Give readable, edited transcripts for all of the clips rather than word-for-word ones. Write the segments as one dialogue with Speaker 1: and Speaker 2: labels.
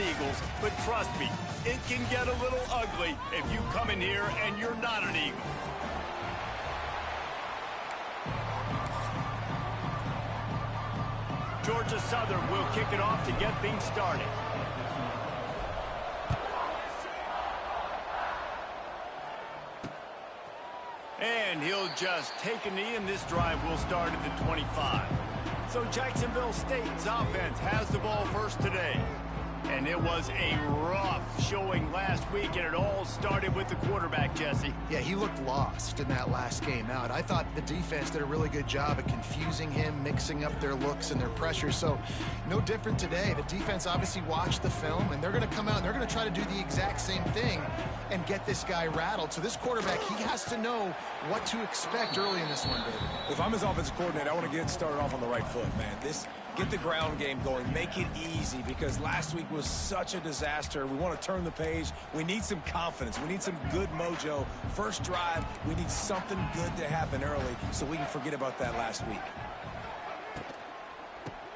Speaker 1: Eagles, but trust me, it can get a little ugly if you come in here and you're not an Eagle. Georgia Southern will kick it off to get things started. And he'll just take a knee, and this drive will start at the 25. So Jacksonville State's offense has the ball first today. And it was a rough showing last week, and it all started with the quarterback, Jesse.
Speaker 2: Yeah, he looked lost in that last game out. I thought the defense did a really good job of confusing him, mixing up their looks and their pressure. So no different today. The defense obviously watched the film, and they're going to come out and they're going to try to do the exact same thing and get this guy rattled. So this quarterback, he has to know what to expect early in this one, David.
Speaker 3: If I'm his offensive coordinator, I want to get started off on the right foot, man. Get the ground game going. Make it easy, because last week was such a disaster. We want to turn the page. We need some confidence. We need some good mojo. First drive, we need something good to happen early so we can forget about that last week.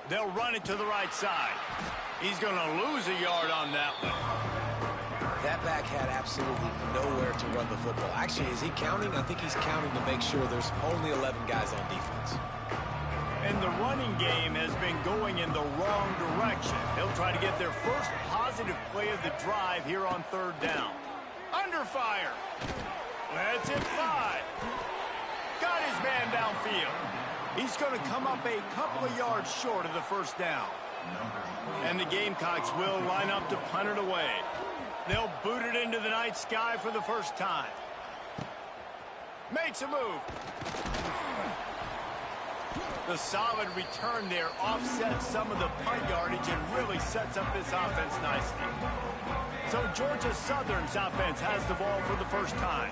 Speaker 1: They'll run it to the right side. He's going to lose a yard on that one.
Speaker 4: That back had absolutely nowhere to run the football. Actually, is he counting? I think he's counting to make sure there's only 11 guys on defense.
Speaker 1: And the running game has been going in the wrong direction. They'll try to get their first positive play of the drive here on third down. Under fire. Let's it fly. Got his man downfield. He's going to come up a couple of yards short of the first down. And the Gamecocks will line up to punt it away. They'll boot it into the night sky for the first time. Makes a move. The solid return there offsets some of the punt yardage and really sets up this offense nicely. So Georgia Southern's offense has the ball for the first time.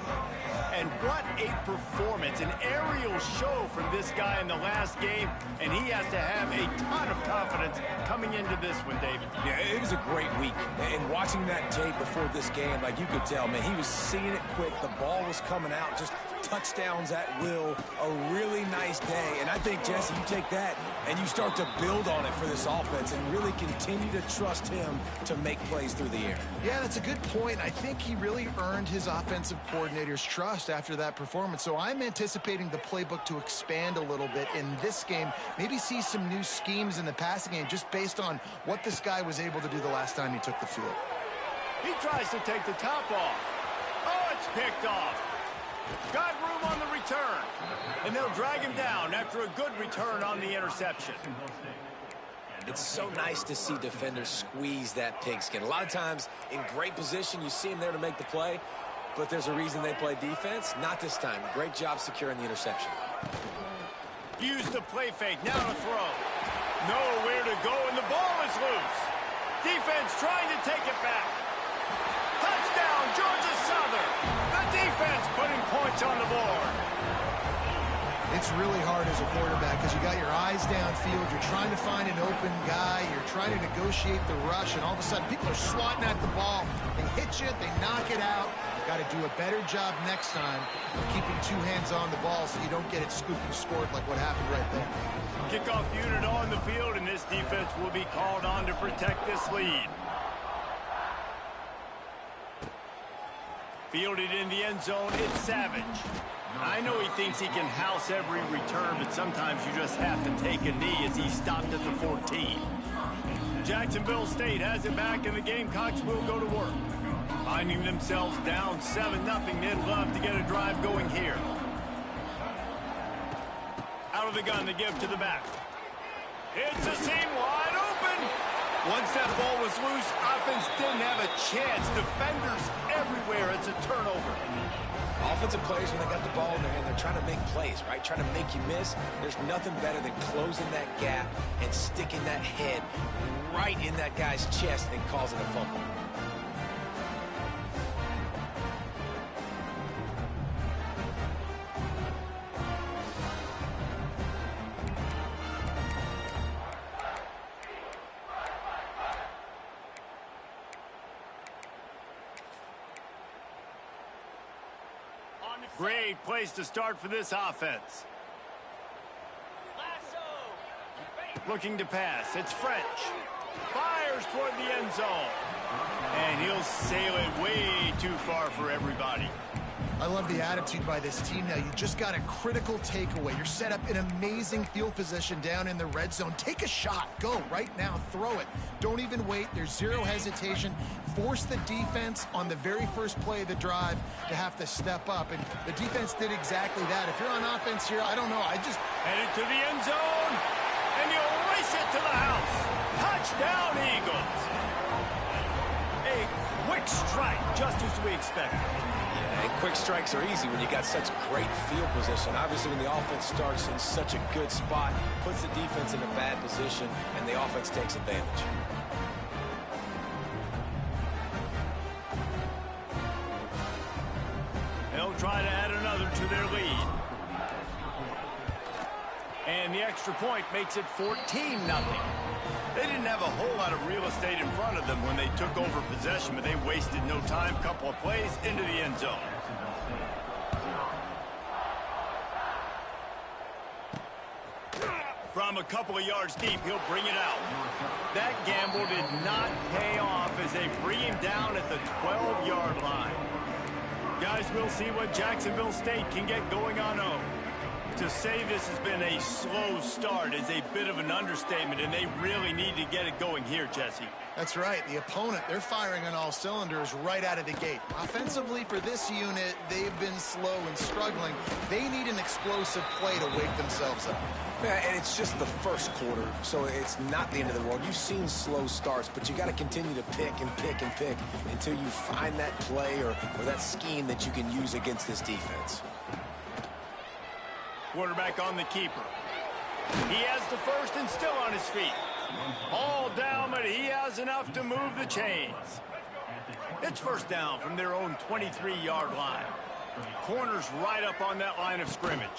Speaker 1: And what a performance, an aerial show from this guy in the last game, and he has to have a ton of confidence coming into this one, David.
Speaker 3: Yeah, it was a great week. And watching that tape before this game, like you could tell, man, he was seeing it quick. The ball was coming out, just touchdowns at will. A really nice day. And I think, Jesse, you take that and you start to build on it for this offense and really continue to trust him to make plays through the air.
Speaker 2: Yeah, that's a good point. I think he really earned his offensive coordinator's trust after that performance. So I'm anticipating the playbook to expand a little bit in this game. Maybe see some new schemes in the passing game just based on what this guy was able to do the last time he took the field.
Speaker 1: He tries to take the top off. Oh, it's picked off. Got room on the return. And they'll drag him down after a good return on the interception.
Speaker 4: It's so nice to see defenders squeeze that pigskin. A lot of times in great position, you see him there to make the play, but there's a reason they play defense. Not this time. Great job securing the interception.
Speaker 1: Use the play fake. Now to throw. Nowhere to go, and the ball is loose. Defense trying to take it back. Touchdown, Georgia Southern. The defense putting points on the board.
Speaker 2: It's really hard as a quarterback because you got your eyes downfield. You're trying to find an open guy. You're trying to negotiate the rush, and all of a sudden people are swatting at the ball. They hit you. They knock it out. You've got to do a better job next time of keeping two hands on the ball so you don't get it scooped and scored like what happened right there.
Speaker 1: Kickoff unit on the field, and this defense will be called on to protect this lead. Fielded in the end zone, it's Savage. I know he thinks he can house every return, but sometimes you just have to take a knee as he stopped at the 14. Jacksonville State has it back, and the Gamecocks will go to work. Finding themselves down 7-0, they'd love to get a drive going here. Out of the gun to give to the back. It's a seam wide open. Once that ball was loose, offense didn't have a chance. Defenders everywhere. It's a turnover.
Speaker 4: Offensive players, when they got the ball in their hand, they're trying to make plays, right? Trying to make you miss. There's nothing better than closing that gap and sticking that head right in that guy's chest and causing a fumble.
Speaker 1: Great place to start for this offense. Looking to pass. It's French. Fires fires toward the end zone. And he'll sail it way too far for everybody.
Speaker 2: I love the attitude by this team now. You just got a critical takeaway. You're set up in amazing field position down in the red zone. Take a shot. Go right now. Throw it. Don't even wait. There's zero hesitation. Force the defense on the very first play of the drive to have to step up. And the defense did exactly that. If you're on offense here, I don't know.
Speaker 1: Headed to the end zone. And he'll race it to the house. Touchdown, Eagles. A quick strike, just as we expected.
Speaker 4: Yeah, and quick strikes are easy when you got such great field position. Obviously, when the offense starts in such a good spot, puts the defense in a bad position, and the offense takes advantage.
Speaker 1: They'll try to add another to their lead. And the extra point makes it 14-0. They didn't have a whole lot of real estate in front of them when they took over possession, but they wasted no time. Couple of plays into the end zone. From a couple of yards deep, he'll bring it out. That gamble did not pay off as they bring him down at the 12-yard line. Guys, we'll see what Jacksonville State can get going on 0. To say this has been a slow start is a bit of an understatement, and they really need to get it going here, Jesse.
Speaker 2: That's right. The opponent, they're firing on all cylinders right out of the gate. Offensively, for this unit, they've been slow and struggling. They need an explosive play to wake themselves up.
Speaker 3: Yeah, and it's just the first quarter, so it's not the end of the world. You've seen slow starts, but you got to continue to pick and pick and pick until you find that play or that scheme that you can use against this defense.
Speaker 1: Quarterback on the keeper. He has the first and still on his feet. All down, but he has enough to move the chains. It's first down from their own 23-yard line. Corners right up on that line of scrimmage.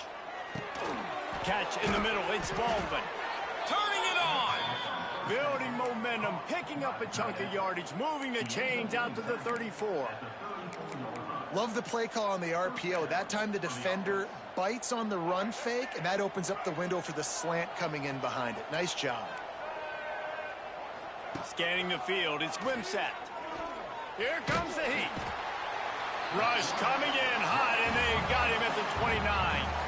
Speaker 1: Catch in the middle. It's Baldwin. Turning it on. Building momentum, picking up a chunk of yardage, moving the chains out to the 34.
Speaker 2: Love the play call on the RPO. That time the defender bites on the run fake, and that opens up the window for the slant coming in behind it. Nice job.
Speaker 1: Scanning the field, it's Wimsatt. Here comes the heat. Rush coming in hot, and they got him at the 29.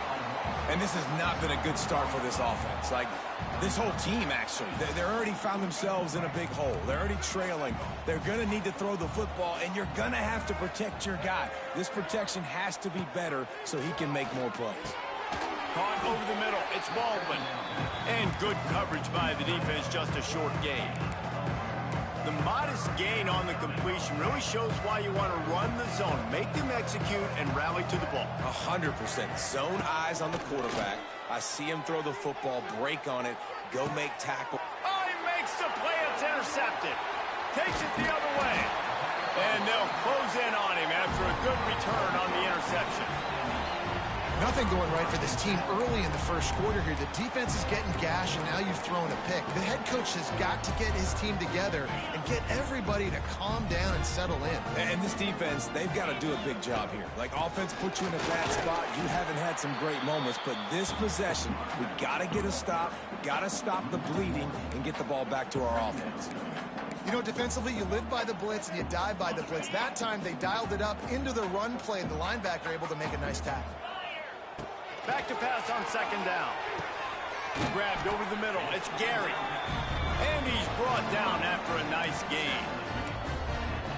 Speaker 3: And this has not been a good start for this offense. Like, this whole team, actually. They're already found themselves in a big hole. They're already trailing. They're going to need to throw the football, and you're going to have to protect your guy. This protection has to be better so he can make more plays.
Speaker 1: Caught over the middle. It's Baldwin. And good coverage by the defense, just a short gain. The modest gain on the completion really shows why you want to run the zone, make them execute, and rally to the ball.
Speaker 3: 100%. Zone eyes on the quarterback. I see him throw the football, break on it, go make tackle.
Speaker 1: Oh, he makes the play. It's intercepted. Takes it the other way. And they'll close in on him after a good return on the interception.
Speaker 2: Nothing going right for this team early in the first quarter here. The defense is getting gashed, and now you've thrown a pick. The head coach has got to get his team together and get everybody to calm down and settle in.
Speaker 3: And this defense, they've got to do a big job here. Like, offense puts you in a bad spot. You haven't had some great moments, but this possession, we got to get a stop, got to stop the bleeding, and get the ball back to our offense.
Speaker 2: You know, defensively, you live by the blitz and you die by the blitz. That time, they dialed it up into the run play, and the linebacker able to make a nice tackle.
Speaker 1: Back to pass on second down. Grabbed over the middle. It's Gary. And he's brought down after a nice gain.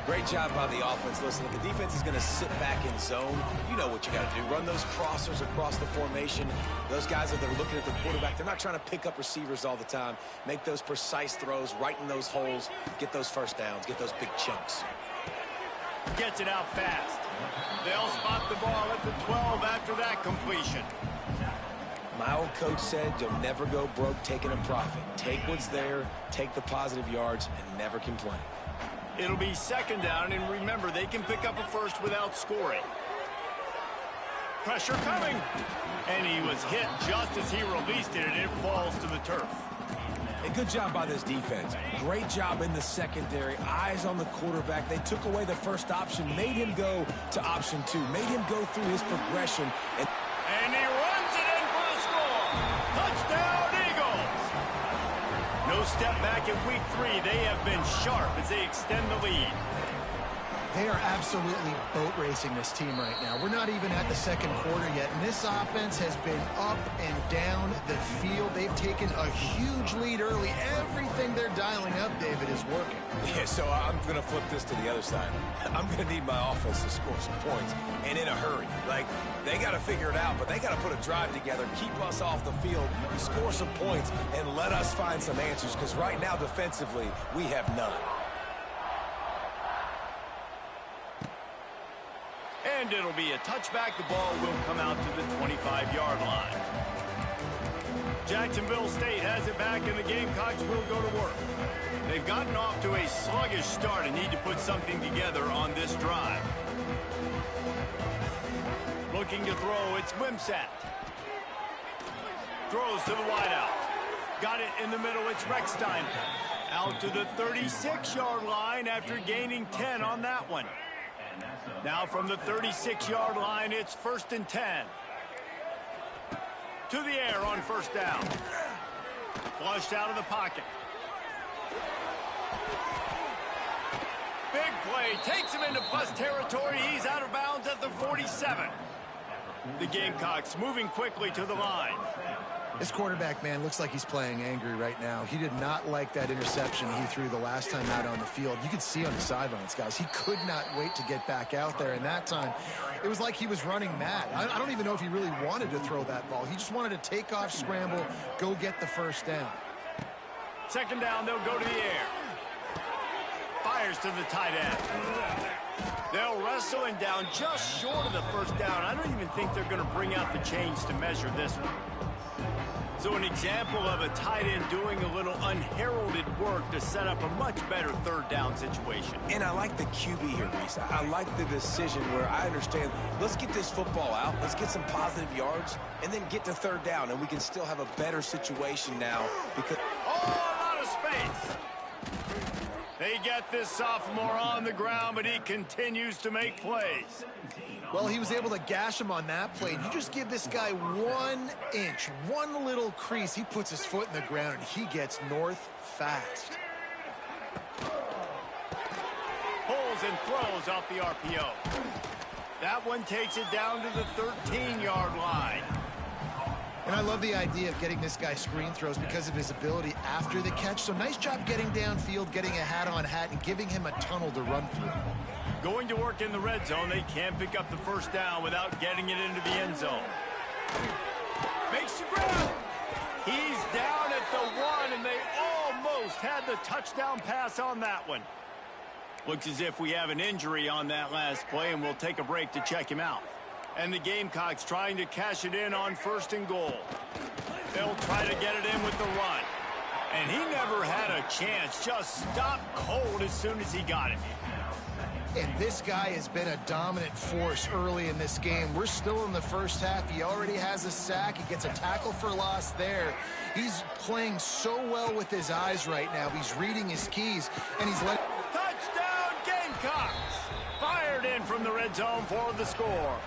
Speaker 4: Great job by the offense. Listen, if the defense is going to sit back in zone, you know what you got to do. Run those crossers across the formation. Those guys that are looking at the quarterback, they're not trying to pick up receivers all the time. Make those precise throws right in those holes. Get those first downs. Get those big chunks.
Speaker 1: Gets it out fast. They'll spot the ball at the 12 after that completion.
Speaker 4: My old coach said you'll never go broke taking a profit. Take what's there, take the positive yards, and never complain.
Speaker 1: It'll be second down, and remember, they can pick up a first without scoring. Pressure coming. And he was hit just as he released it, and it falls to the turf.
Speaker 3: A good job by this defense. Great job in the secondary. Eyes on the quarterback. They took away the first option, made him go to option 2, made him go through his progression.
Speaker 1: And he runs it in for the score. Touchdown, Eagles. No step back in week 3. They have been sharp as they extend the lead.
Speaker 2: They are absolutely boat racing this team right now. We're not even at the second quarter yet, and this offense has been up and down the field. They've taken a huge lead early. Everything they're dialing up, David, is working.
Speaker 3: Yeah, so I'm going to flip this to the other side. I'm going to need my offense to score some points, and in a hurry. Like, they got to figure it out, but they got to put a drive together, keep us off the field, score some points, and let us find some answers, because right now, defensively, we have none.
Speaker 1: And it'll be a touchback. The ball will come out to the 25-yard line. Jacksonville State has it back, and the Gamecocks will go to work. They've gotten off to a sluggish start and need to put something together on this drive. Looking to throw, it's Ncaa. Throws to the wideout. Got it in the middle, it's Reckstein. Out to the 36-yard line after gaining 10 on that one. Now from the 36-yard line, it's 1st and 10. To the air on first down. Flushed out of the pocket. Big play. Takes him into plus territory. He's out of bounds at the 47. The Gamecocks moving quickly to the line.
Speaker 2: This quarterback, man, looks like he's playing angry right now. He did not like that interception he threw the last time out on the field. You could see on the sidelines, guys. He could not wait to get back out there. And that time, it was like he was running mad. I don't even know if he really wanted to throw that ball. He just wanted to take off, scramble, go get the first down.
Speaker 1: Second down, they'll go to the air. Fires to the tight end. They'll wrestle him down just short of the first down. I don't even think they're going to bring out the chains to measure this one. So an example of a tight end doing a little unheralded work to set up a much better third down situation.
Speaker 3: And I like the QB here, Reese. I like the decision where I understand, let's get this football out, let's get some positive yards, and then get to third down, and we can still have a better situation now because...
Speaker 1: Oh, a lot of space. They get this sophomore on the ground, but he continues to make plays.
Speaker 2: Well, he was able to gash him on that play. You just give this guy 1 inch, one little crease. He puts his foot in the ground, and he gets north fast.
Speaker 1: Pulls and throws off the RPO. That one takes it down to the 13-yard line.
Speaker 2: And I love the idea of getting this guy screen throws because of his ability after the catch. So nice job getting downfield, getting a hat-on-hat, and giving him a tunnel to run through.
Speaker 1: Going to work in the red zone. They can't pick up the first down without getting it into the end zone. Makes the grab. He's down at the 1, and they almost had the touchdown pass on that one. Looks as if we have an injury on that last play, and we'll take a break to check him out. And the Gamecocks trying to cash it in on 1st and goal. They'll try to get it in with the run. And he never had a chance. Just stopped cold as soon as he got it.
Speaker 2: And this guy has been a dominant force early in this game. We're still in the first half. He already has a sack. He gets a tackle for loss there. He's playing so well with his eyes right now. He's reading his keys, and he's letting...
Speaker 1: Touchdown, Gamecocks! Fired in from the red zone for the score.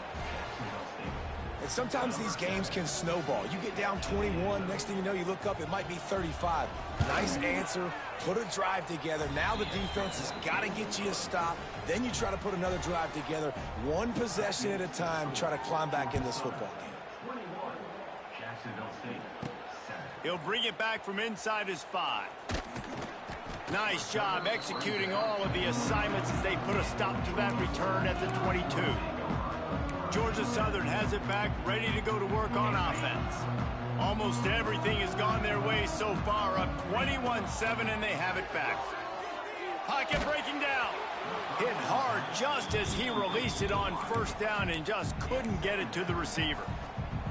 Speaker 3: And sometimes these games can snowball. You get down 21, next thing you know, you look up, it might be 35. Nice answer, put a drive together. Now the defense has got to get you a stop. Then you try to put another drive together. One possession at a time, try to climb back in this football game.
Speaker 1: He'll bring it back from inside his 5. Nice job executing all of the assignments as they put a stop to that return at the 22. Georgia Southern has it back, ready to go to work on offense. Almost everything has gone their way so far, up 21-7, and they have it back. Pocket breaking down. Hit hard just as he released it on first down and just couldn't get it to the receiver.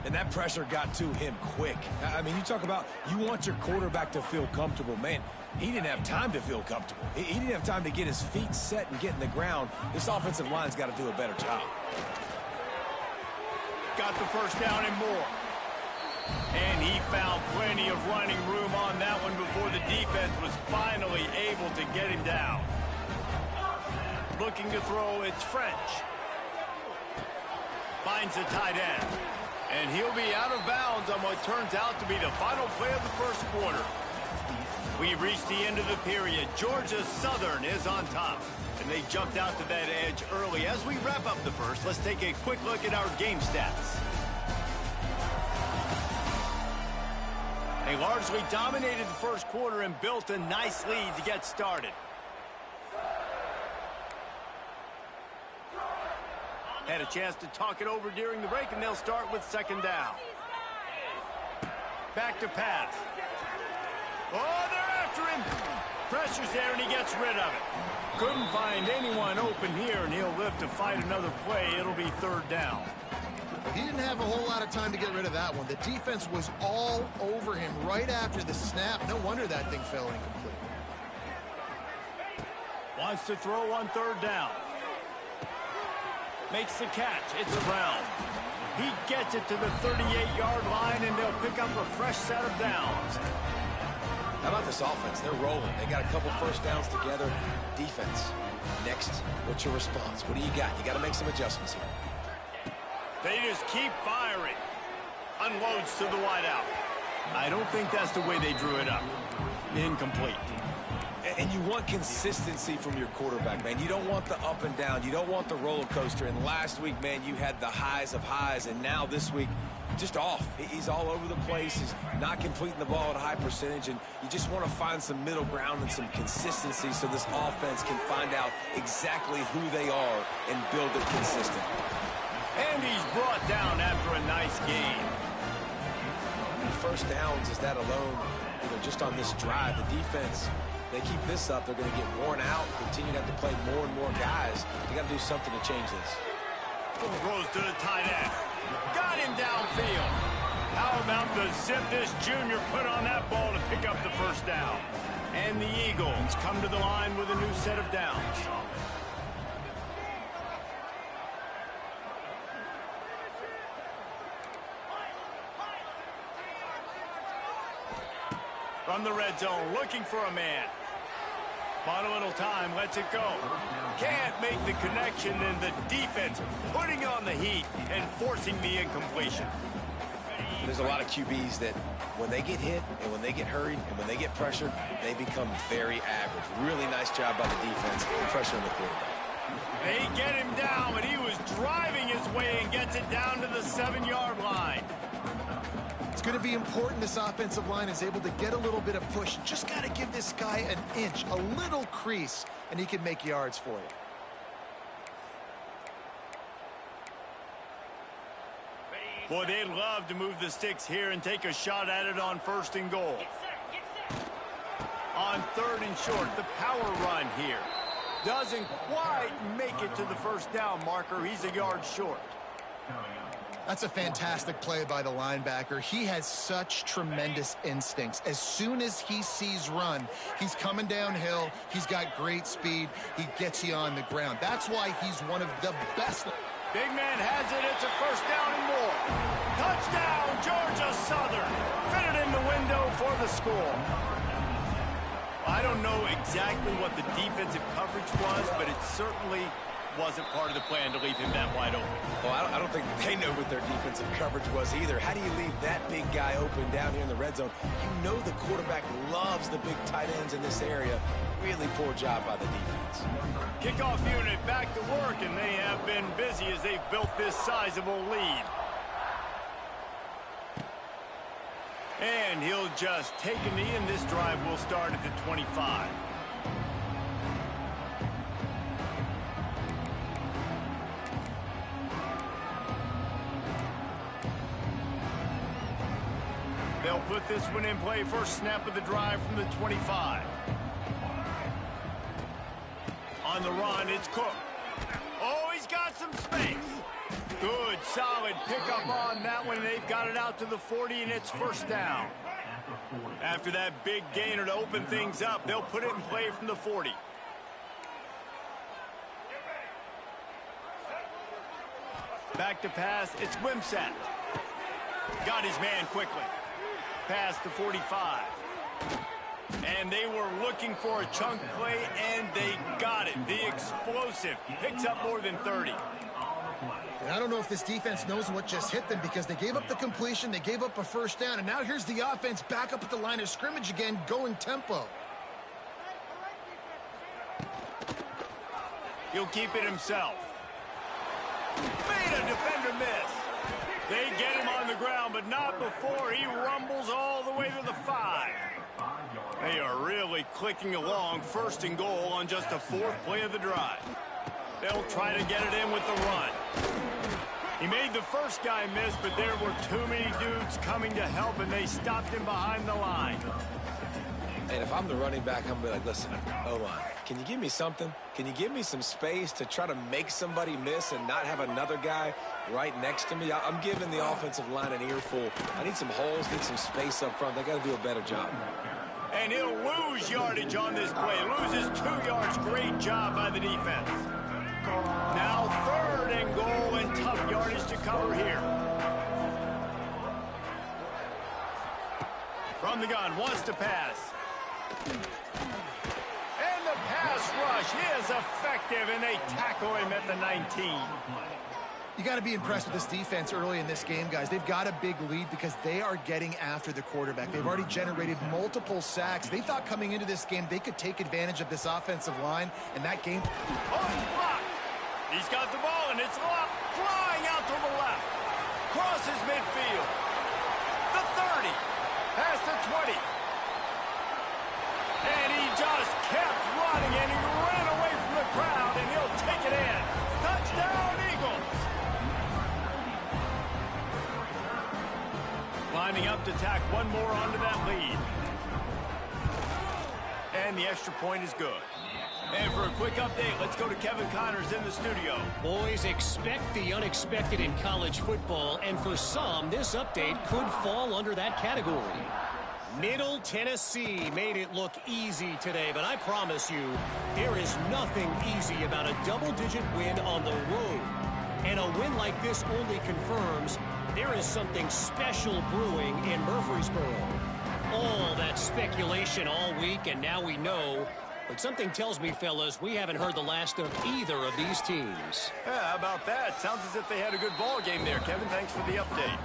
Speaker 3: And that pressure got to him quick. I mean, you talk about you want your quarterback to feel comfortable. Man, he didn't have time to feel comfortable. He didn't have time to get his feet set and get in the ground. This offensive line's got to do a better job.
Speaker 1: Got the first down and more. And he found plenty of running room on that one before the defense was finally able to get him down. Looking to throw, it's French. Finds the tight end. And he'll be out of bounds on what turns out to be the final play of the first quarter. We've reached the end of the period. Georgia Southern is on top. And they jumped out to that edge early. As we wrap up the first, let's take a quick look at our game stats. They largely dominated the first quarter and built a nice lead to get started. Had a chance to talk it over during the break, and they'll start with second down. Back to pass. Oh, they're after him. Pressure's there, and he gets rid of it. Couldn't find anyone open here, and he'll live to fight another play. It'll be third down.
Speaker 2: He didn't have a whole lot of time to get rid of that one. The defense was all over him right after the snap. No wonder that thing fell incomplete.
Speaker 1: Wants to throw on third down. Makes the catch. It's Brown. He gets it to the 38-yard line, and they'll pick up a fresh set of downs.
Speaker 4: How about this offense? They're rolling. They got a couple first downs together. Defense. Next, what's your response? What do you got? You got to make some adjustments here.
Speaker 1: They just keep firing. Unloads to the wideout. I don't think that's the way they drew it up. Incomplete.
Speaker 4: And you want consistency from your quarterback, man. You don't want the up and down. You don't want the roller coaster. And last week, man, you had the highs of highs. And now this week, just off. He's all over the place. He's not completing the ball at a high percentage. And you just want to find some middle ground and some consistency so this offense can find out exactly who they are and build it consistent.
Speaker 1: And he's brought down after a nice game.
Speaker 4: And first downs is that alone, just on this drive, the defense, they keep this up, they're going to get worn out, continue to have to play more and more guys. They got to do something to change this.
Speaker 1: Throws to the tight end. Got him downfield. How about the zip this junior put on that ball to pick up the first down? And the Eagles come to the line with a new set of downs. From the red zone, looking for a man. Bought a little time, lets it go. Can't make the connection, and the defense putting on the heat and forcing the incompletion.
Speaker 4: There's a lot of QBs that when they get hit and when they get hurried and when they get pressured, they become very average. Really nice job by the defense pressuring the quarterback.
Speaker 1: They get him down, but he was driving his way and gets it down to the 7-yard line.
Speaker 2: It's going to be important this offensive line is able to get a little bit of push. Just got to give this guy an inch, a little crease, and he can make yards for you.
Speaker 1: Boy, they'd love to move the sticks here and take a shot at it on first and goal. On third and short, the power run here. Doesn't quite make it to the first down marker. He's a yard short.
Speaker 2: That's a fantastic play by the linebacker. He has such tremendous instincts. As soon as he sees run, he's coming downhill. He's got great speed. He gets you on the ground. That's why he's one of the best.
Speaker 1: Big man has it. It's a first down and more. Touchdown, Georgia Southern. Fitted in the window for the score. I don't know exactly what the defensive coverage was, but it certainly wasn't part of the plan to leave him that wide open.
Speaker 4: Well, I don't think they know what their defensive coverage was either. How do you leave that big guy open down here in the red zone? You know the quarterback loves the big tight ends in this area. Really poor job by the defense.
Speaker 1: Kickoff unit back to work, and they have been busy as they've built this sizable lead. And he'll just take a knee, and this drive will start at the 25. They'll put this one in play. First snap of the drive from the 25. On the run, it's Cook. Oh, he's got some space. Good, solid pickup on that one. They've got it out to the 40, and it's first down. After that big gainer to open things up, they'll put it in play from the 40. Back to pass, it's Ncaa. Got his man quickly. Past the 45. And they were looking for a chunk play, and they got it. The explosive picks up more than 30.
Speaker 2: And I don't know if this defense knows what just hit them because they gave up the completion, they gave up a first down, and now here's the offense back up at the line of scrimmage again, going tempo.
Speaker 1: He'll keep it himself. Made a defender miss. They get him on the ground, but not before he rumbles all the way to the 5. They are really clicking along, 1st and goal on just the 4th play of the drive. They'll try to get it in with the run. He made the first guy miss, but there were too many dudes coming to help, and they stopped him behind the line.
Speaker 3: And if I'm the running back, I'm going to be like, listen, O-line, can you give me something? Can you give me some space to try to make somebody miss and not have another guy right next to me? I'm giving the offensive line an earful. I need some holes, need some space up front. They got to do a better job.
Speaker 1: And he'll lose yardage on this play. Loses 2 yards. Great job by the defense. Now 3rd and goal and tough yardage to cover here. From the gun, wants to pass. And the pass rush is effective, and they tackle him at the 19.
Speaker 2: You got to be impressed with this defense early in this game, guys. They've got a big lead because they are getting after the quarterback. They've already generated multiple sacks. They thought coming into this game they could take advantage of this offensive line, and that game...
Speaker 1: Oh, it's blocked. He's got the ball, and it's locked. Flying out to the left. Crosses midfield. The 30. Past the 20. And he just kept running, and he ran away from the crowd, and he'll take it in. Touchdown, Eagles. Lining up to tack one more onto that lead. And the extra point is good. And for a quick update, let's go to Kevin Connors in the studio.
Speaker 5: Boys, expect the unexpected in college football, and for some, this update could fall under that category. Middle Tennessee made it look easy today, but I promise you, there is nothing easy about a double-digit win on the road. And a win like this only confirms there is something special brewing in Murfreesboro. All that speculation all week, and now we know. But something tells me, fellas, we haven't heard the last of either of these teams.
Speaker 1: Yeah, how about that? Sounds as if they had a good ball game there, Kevin. Thanks for the update.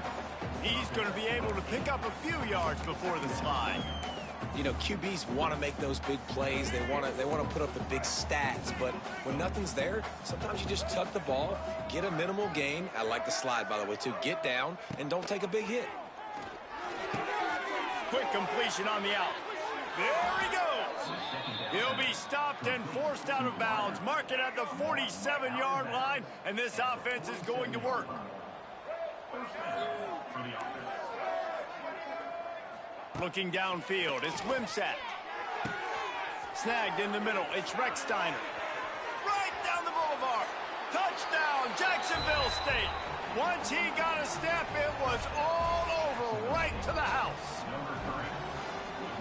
Speaker 1: He's going to be able to pick up a few yards before the slide.
Speaker 3: You know, QBs want to make those big plays. They want to put up the big stats. But when nothing's there, sometimes you just tuck the ball, get a minimal gain. I like the slide, by the way, too. Get down and don't take a big hit.
Speaker 1: Quick completion on the out. There he goes. He'll be stopped and forced out of bounds. Mark it at the 47-yard line, and this offense is going to work. Looking downfield, it's Ncaa. Snagged in the middle, it's Recksteiner. Right down the boulevard. Touchdown, Jacksonville State. Once he got a step, it was all over, right to the house.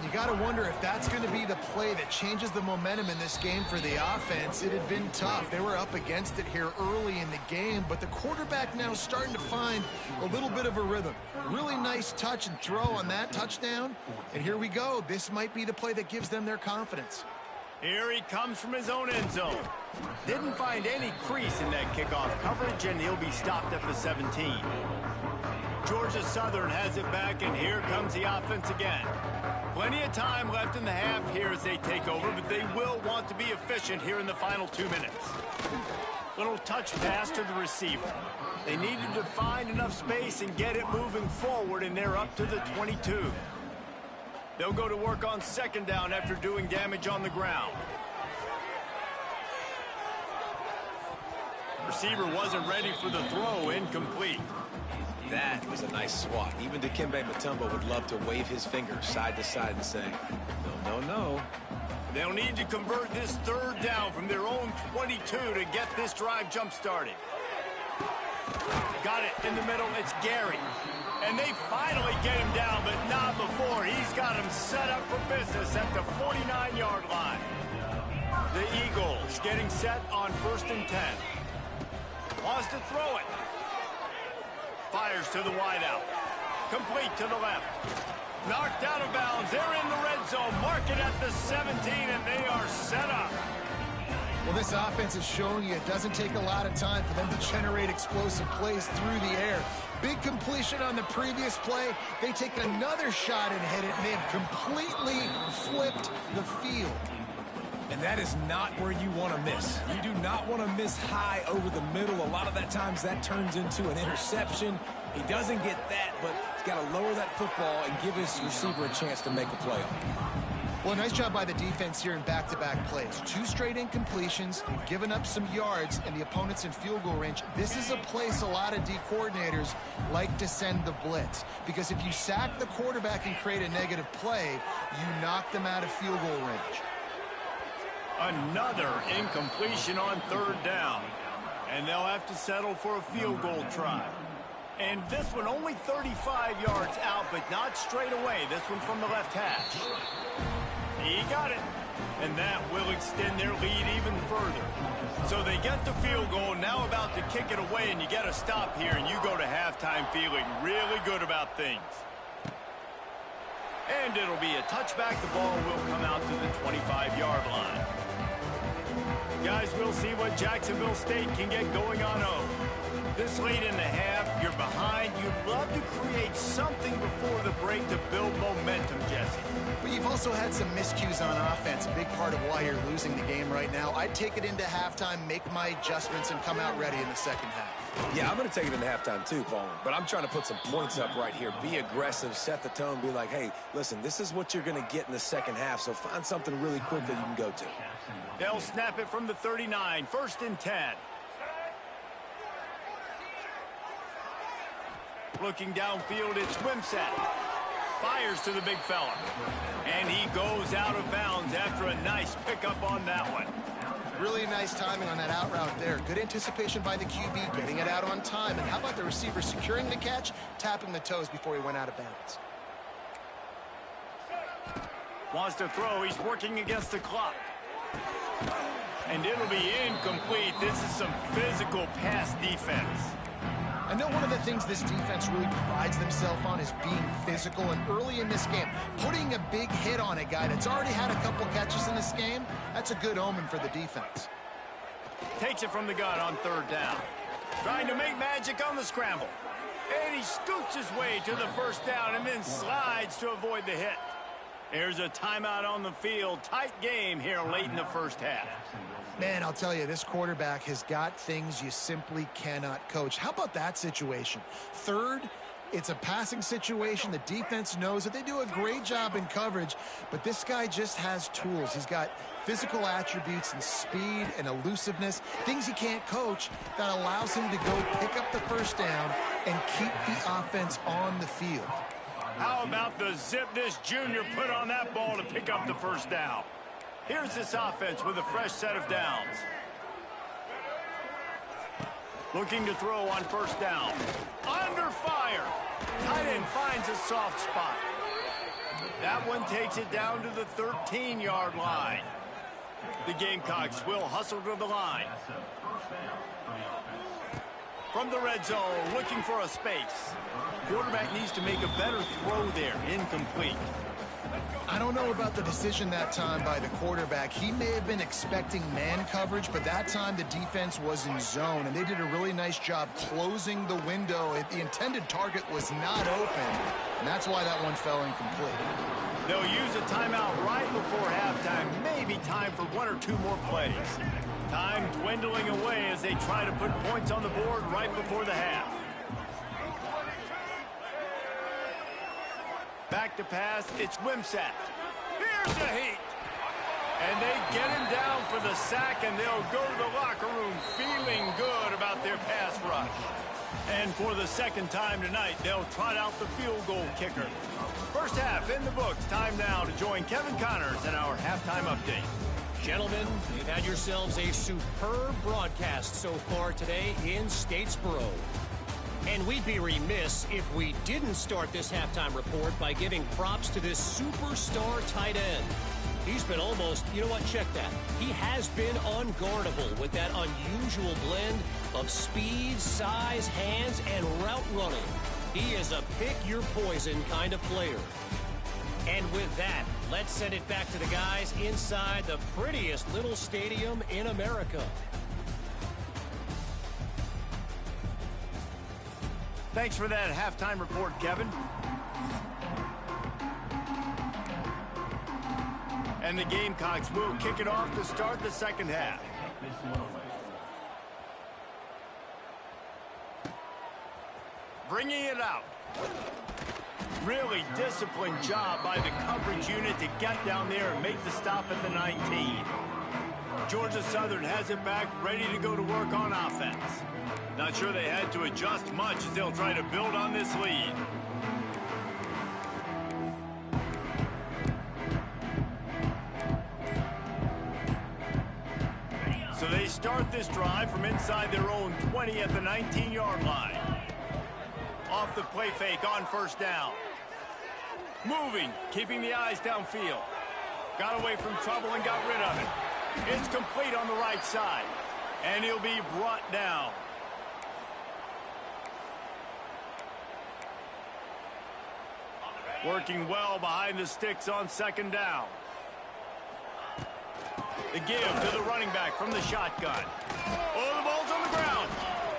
Speaker 2: You got to wonder if that's going to be the play that changes the momentum in this game for the offense. It had been tough. They were up against it here early in the game, but the quarterback now starting to find a little bit of a rhythm. Really nice touch and throw on that touchdown. And here we go. This might be the play that gives them their confidence.
Speaker 1: Here he comes from his own end zone. Didn't find any crease in that kickoff coverage, and he'll be stopped at the 17. Georgia Southern has it back, and here comes the offense again. Plenty of time left in the half here as they take over, but they will want to be efficient here in the final 2 minutes. Little touch pass to the receiver. They needed to find enough space and get it moving forward, and they're up to the 22. They'll go to work on second down after doing damage on the ground. Receiver wasn't ready for the throw, incomplete.
Speaker 3: That was a nice swat. Even Dikembe Mutombo would love to wave his finger side to side and say, no, no, no.
Speaker 1: They'll need to convert this third down from their own 22 to get this drive jump-started. Got it in the middle. It's Gary. And they finally get him down, but not before. He's got him set up for business at the 49-yard line. The Eagles getting set on 1st and 10. Wants to throw it. Fires to the wideout. Complete to the left. Knocked out of bounds. They're in the red zone. Mark it at the 17, and they are set up.
Speaker 2: Well, this offense is showing you it doesn't take a lot of time for them to generate explosive plays through the air. Big completion on the previous play. They take another shot and hit it, and they have completely flipped the field.
Speaker 3: And that is not where you want to miss. You do not want to miss high over the middle. A lot of that times that turns into an interception. He doesn't get that, but he's got to lower that football and give his receiver a chance to make a play on it.
Speaker 2: Well, nice job by the defense here in back-to-back plays. 2 straight incompletions, they've given up some yards, and the opponent's in field goal range. This is a place a lot of D coordinators like to send the blitz, because if you sack the quarterback and create a negative play, you knock them out of field goal range.
Speaker 1: Another incompletion on 3rd down. And they'll have to settle for a field goal try. And this one only 35 yards out, but not straight away. This one from the left hash. He got it. And that will extend their lead even further. So they get the field goal, now about to kick it away, and you get a stop here, and you go to halftime feeling really good about things. And it'll be a touchback. The ball will come out to the 25-yard line. Guys, we'll see what Jacksonville State can get going on 0. This late in the half, you're behind. You'd love to create something before the break to build momentum, Jesse.
Speaker 2: But you've also had some miscues on offense, a big part of why you're losing the game right now. I'd take it into halftime, make my adjustments, and come out ready in the second half.
Speaker 3: Yeah, I'm going to take it into halftime too, Paul. But I'm trying to put some points up right here. Be aggressive, set the tone, be like, hey, listen, this is what you're going to get in the second half, so find something really quick that you can go to.
Speaker 1: They'll snap it from the 39, 1st and 10. Looking downfield, it's Ncaa. Fires to the big fella. And he goes out of bounds after a nice pickup on that one.
Speaker 2: Really nice timing on that out route there. Good anticipation by the QB, getting it out on time. And how about the receiver securing the catch, tapping the toes before he went out of bounds?
Speaker 1: Wants to throw. He's working against the clock. And it'll be incomplete. This is some physical pass defense.
Speaker 2: I know one of the things this defense really prides themselves on is being physical, and early in this game, putting a big hit on a guy that's already had a couple catches in this game, that's a good omen for the defense.
Speaker 1: Takes it from the gun on 3rd down. Trying to make magic on the scramble. And he scoots his way to the 1st down and then slides to avoid the hit. There's a timeout on the field. Tight game here late in the 1st half.
Speaker 2: Man, I'll tell you, this quarterback has got things you simply cannot coach. How about that situation? 3rd, it's a passing situation. The defense knows that they do a great job in coverage, but this guy just has tools. He's got physical attributes and speed and elusiveness, things he can't coach, that allows him to go pick up the 1st down and keep the offense on the field.
Speaker 1: How about the zip this junior put on that ball to pick up the 1st down? Here's this offense with a fresh set of downs. Looking to throw on 1st down. Under fire. Tight end finds a soft spot. That one takes it down to the 13-yard line. The Gamecocks will hustle to the line. From the red zone, looking for a space. Quarterback needs to make a better throw there. Incomplete.
Speaker 2: I don't know about the decision that time by the quarterback. He may have been expecting man coverage, but that time the defense was in zone, and they did a really nice job closing the window. The intended target was not open, and that's why that one fell incomplete.
Speaker 1: They'll use a timeout right before halftime. Maybe time for 1 or 2 more plays. Time dwindling away as they try to put points on the board right before the half. Back to pass, it's Ncaa. Here's the heat. And they get him down for the sack, and they'll go to the locker room feeling good about their pass rush. And for the 2nd time tonight, they'll trot out the field goal kicker. 1st half in the books. Time now to join Kevin Connors in our halftime update.
Speaker 5: Gentlemen, you've had yourselves a superb broadcast so far today in Statesboro. And we'd be remiss if we didn't start this halftime report by giving props to this superstar tight end. He's been almost, you know what, check that. He has been unguardable with that unusual blend of speed, size, hands, and route running. He is a pick-your-poison kind of player. And with that, Let's send it back to the guys inside the prettiest little stadium in America.
Speaker 1: Thanks for that halftime report, Kevin. And the Gamecocks will kick it off to start the second half. Bringing it out. Really disciplined job by the coverage unit to get down there and make the stop at the 19. Georgia Southern has it back, ready to go to work on offense. Not sure they had to adjust much as they'll try to build on this lead. So they start this drive from inside their own 20 at the 19-yard line. Off the play fake on first down. Moving, keeping the eyes downfield. Got away from trouble and got rid of it. It's complete on the right side. And he'll be brought down. Working well behind the sticks on second down. The give to the running back from the shotgun. Oh, the ball's on the ground.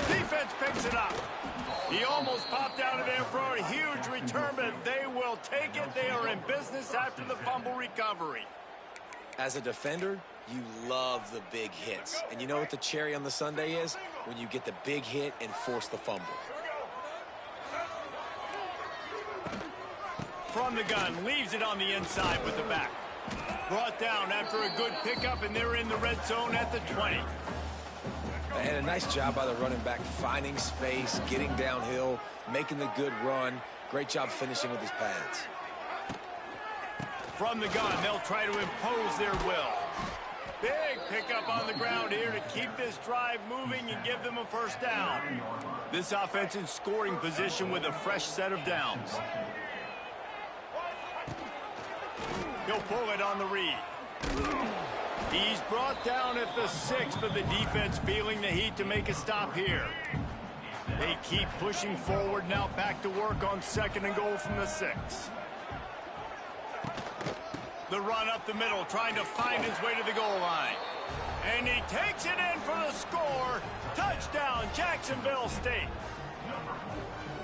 Speaker 1: Defense picks it up. He almost popped out of there for a huge return, but they will take it. They are in business after the fumble recovery.
Speaker 4: As a defender, you love the big hits. And you know what the cherry on the sundae is? When you get the big hit and force the fumble.
Speaker 1: From the gun, leaves it on the inside with the back. Brought down after a good pickup, and they're in the red zone at the 20.
Speaker 4: And a nice job by the running back, finding space, getting downhill, making the good run. Great job finishing with his pads.
Speaker 1: From the gun, they'll try to impose their will. Big pickup on the ground here to keep this drive moving and give them a first down. This offense in scoring position with a fresh set of downs. He'll pull it on the read. He's brought down at the 6, but the defense feeling the heat to make a stop here. They keep pushing forward, now back to work on second and goal from the 6. The run up the middle, trying to find his way to the goal line. And he takes it in for the score. Touchdown, Jacksonville State.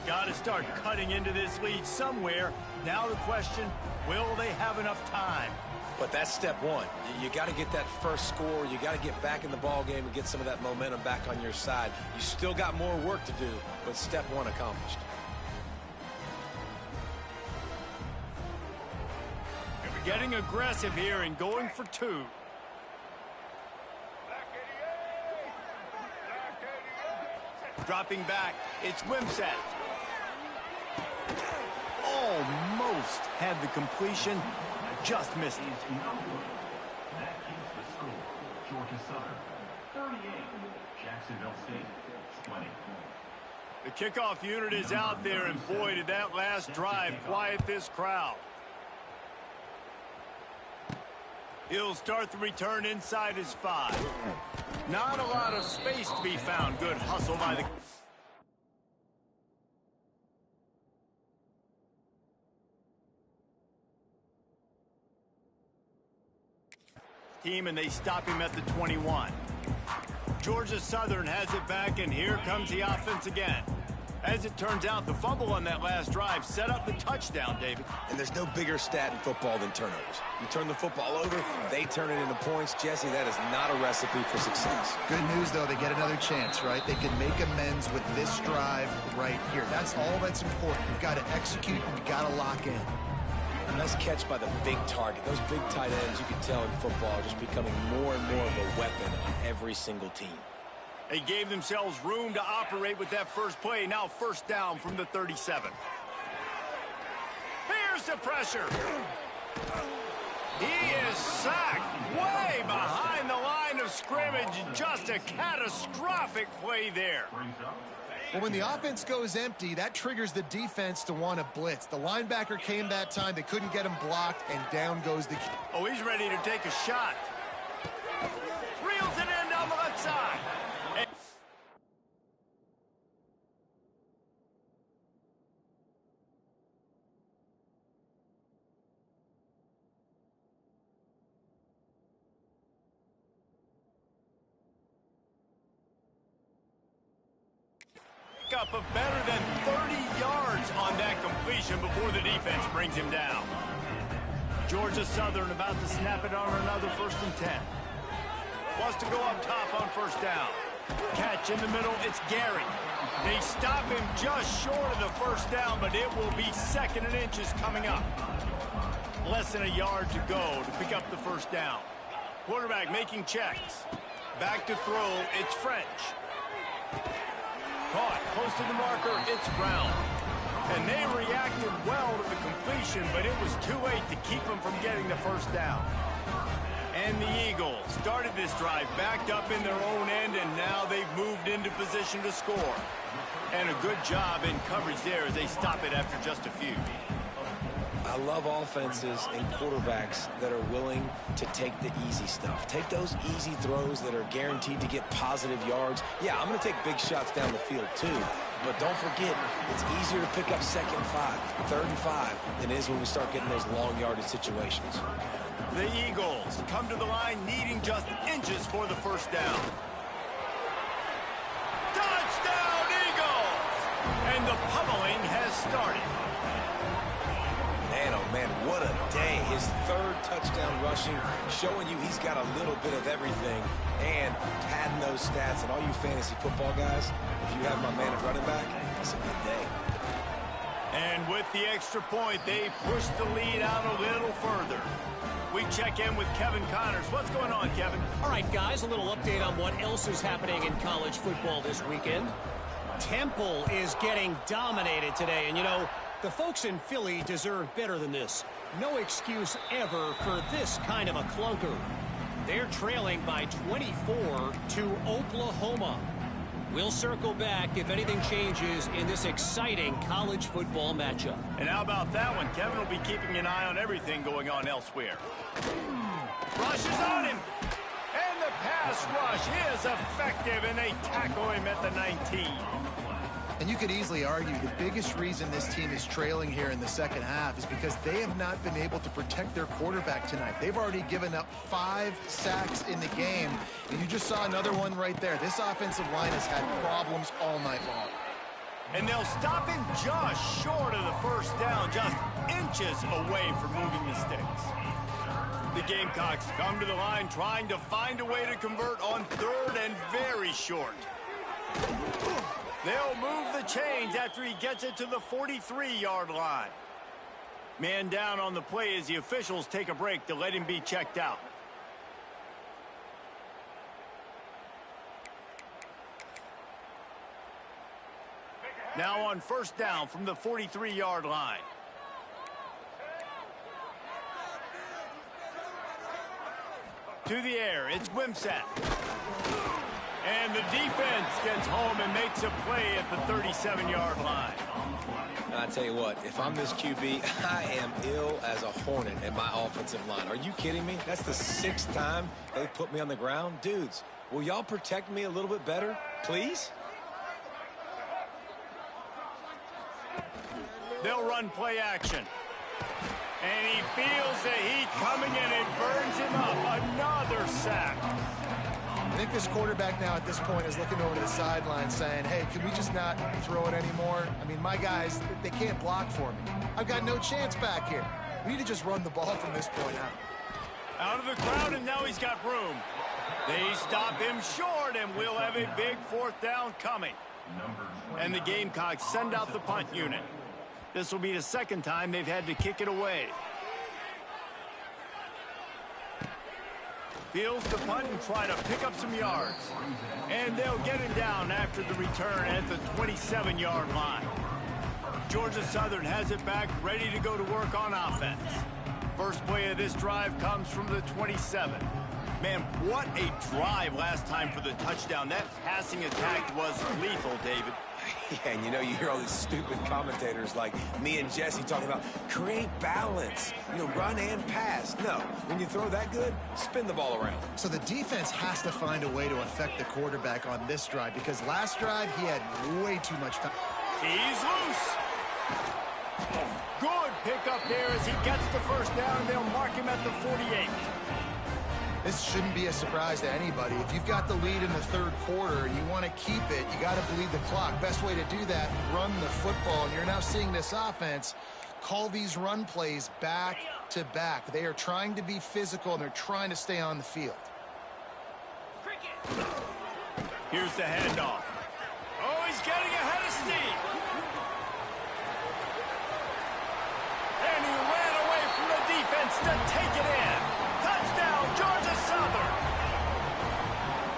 Speaker 1: Got to start cutting into this lead somewhere. Now the question, will they have enough time?
Speaker 4: But that's step one. You got to get that first score. You got to get back in the ball game and get some of that momentum back on your side. You still got more work to do, but step one accomplished.
Speaker 1: They're getting aggressive here and going for 2. Dropping back, it's Wimsatt. Almost had the completion, just missed it.
Speaker 6: That keeps the score. Georgia Southern 38, Jacksonville State 20.
Speaker 1: The kickoff unit is out there, and boy, did that last drive quiet this crowd. He'll start the return inside his 5. Not a lot of space to be found. Good hustle by the team, and they stop him at the 21. Georgia Southern has it back, and here comes the offense again. As it turns out, the fumble on that last drive set up the touchdown, David.
Speaker 4: And there's no bigger stat in football than turnovers. You turn the football over, they turn it into points. Jesse, that is not a recipe for success.
Speaker 2: Good news, though, they get another chance, right? They can make amends with this drive right here. That's all that's important. You've got to execute, and you've got to lock in.
Speaker 4: A nice catch by the big target. Those big tight ends, you can tell in football, are just becoming more and more of a weapon on every single team.
Speaker 1: They gave themselves room to operate with that first play. Now first down from the 37. Here's the pressure. He is sacked way behind the line of scrimmage. Just a catastrophic play there.
Speaker 2: Well, when the offense goes empty, that triggers the defense to want to blitz. The linebacker came that time. They couldn't get him blocked, and down goes the...
Speaker 1: Oh, he's ready to take a shot. Reels it in down the left side. pickup of better than 30 yards on that completion before the defense brings him down. Georgia Southern about to snap it on another 1st and 10. Wants to go up top on 1st down. Catch in the middle, it's Gary. They stop him just short of the 1st down, but it will be 2nd and inches coming up. Less than a yard to go to pick up the 1st down. Quarterback making checks. Back to throw, it's French. Caught, close to the marker, it's Brown. And they reacted well to the completion, but it was too late to keep them from getting the 1st down. And the Eagles started this drive backed up in their own end, and now they've moved into position to score. And a good job in coverage there as they stop it after just a few.
Speaker 4: I love offenses and quarterbacks that are willing to take the easy stuff. Take those easy throws that are guaranteed to get positive yards. Yeah, I'm going to take big shots down the field too. But don't forget, it's easier to pick up 2nd and 5, 3rd and 5 than it is when we start getting those long yardage situations.
Speaker 1: The Eagles come to the line needing just inches for the 1st down. Touchdown, Eagles! And the pummeling has started.
Speaker 4: Man, oh man, what a day. His 3rd touchdown rushing, showing you he's got a little bit of everything and padding those stats. And all you fantasy football guys, if you have my man at running back, it's a good day.
Speaker 1: And with the extra point, they push the lead out a little further. We check in with Kevin Connors. What's going on, Kevin?
Speaker 5: All right, guys, a little update on what else is happening in college football this weekend. Temple is getting dominated today, and you know, the folks in Philly deserve better than this. No excuse ever for this kind of a clunker. They're trailing by 24 to Oklahoma. We'll circle back if anything changes in this exciting college football matchup.
Speaker 1: And how about that one? Kevin will be keeping an eye on everything going on elsewhere. Rush is on him. And the pass rush is effective, and they tackle him at the 19.
Speaker 2: And you could easily argue the biggest reason this team is trailing here in the 2nd half is because they have not been able to protect their quarterback tonight. They've already given up 5 sacks in the game, and you just saw another one right there. This offensive line has had problems all night long.
Speaker 1: And they'll stop him just short of the 1st down, just inches away from moving the sticks. The Gamecocks come to the line trying to find a way to convert on 3rd and very short. They'll move the chains after he gets it to the 43-yard line. Man down on the play as the officials take a break to let him be checked out. Now on 1st down from the 43-yard line. To the air, it's Ncaa. And the defense gets home and makes a play at the 37-yard line.
Speaker 4: I tell you what, if I'm this QB, I am ill as a hornet at my offensive line. Are you kidding me? That's the 6th time they put me on the ground. Dudes, will y'all protect me a little bit better, please?
Speaker 1: They'll run play action. And he feels the heat coming and it burns him up. Another sack.
Speaker 2: I think this quarterback now at this point is looking over to the sideline saying, hey, can we just not throw it anymore? I mean, my guys, they can't block for me. I've got no chance back here. We need to just run the ball from this point out.
Speaker 1: Out of the crowd, and now he's got room. They stop him short, and we'll have a big 4th down coming. And the Gamecocks send out the punt unit. This will be the 2nd time they've had to kick it away. Fields the punt and try to pick up some yards. And they'll get him down after the return at the 27-yard line. Georgia Southern has it back, ready to go to work on offense. First play of this drive comes from the 27. Man, what a drive last time for the touchdown. That passing attack was lethal, David.
Speaker 4: Yeah, and you know, you hear all these stupid commentators like me and Jesse talking about create balance, you know, run and pass. No, when you throw that good, spin the ball around.
Speaker 2: So the defense has to find a way to affect the quarterback on this drive because last drive he had way too much time.
Speaker 1: He's loose. Good pick up there as he gets the 1st down, and they'll mark him at the 48.
Speaker 2: This shouldn't be a surprise to anybody. If you've got the lead in the third quarter and you want to keep it, you got to bleed the clock. Best way to do that, run the football. And you're now seeing this offense call these run plays back to back. They are trying to be physical, and they're trying to stay on the field.
Speaker 1: Here's the handoff. Oh, he's getting ahead of steam. And he ran away from the defense to take it in. Touchdown, Georgia Southern.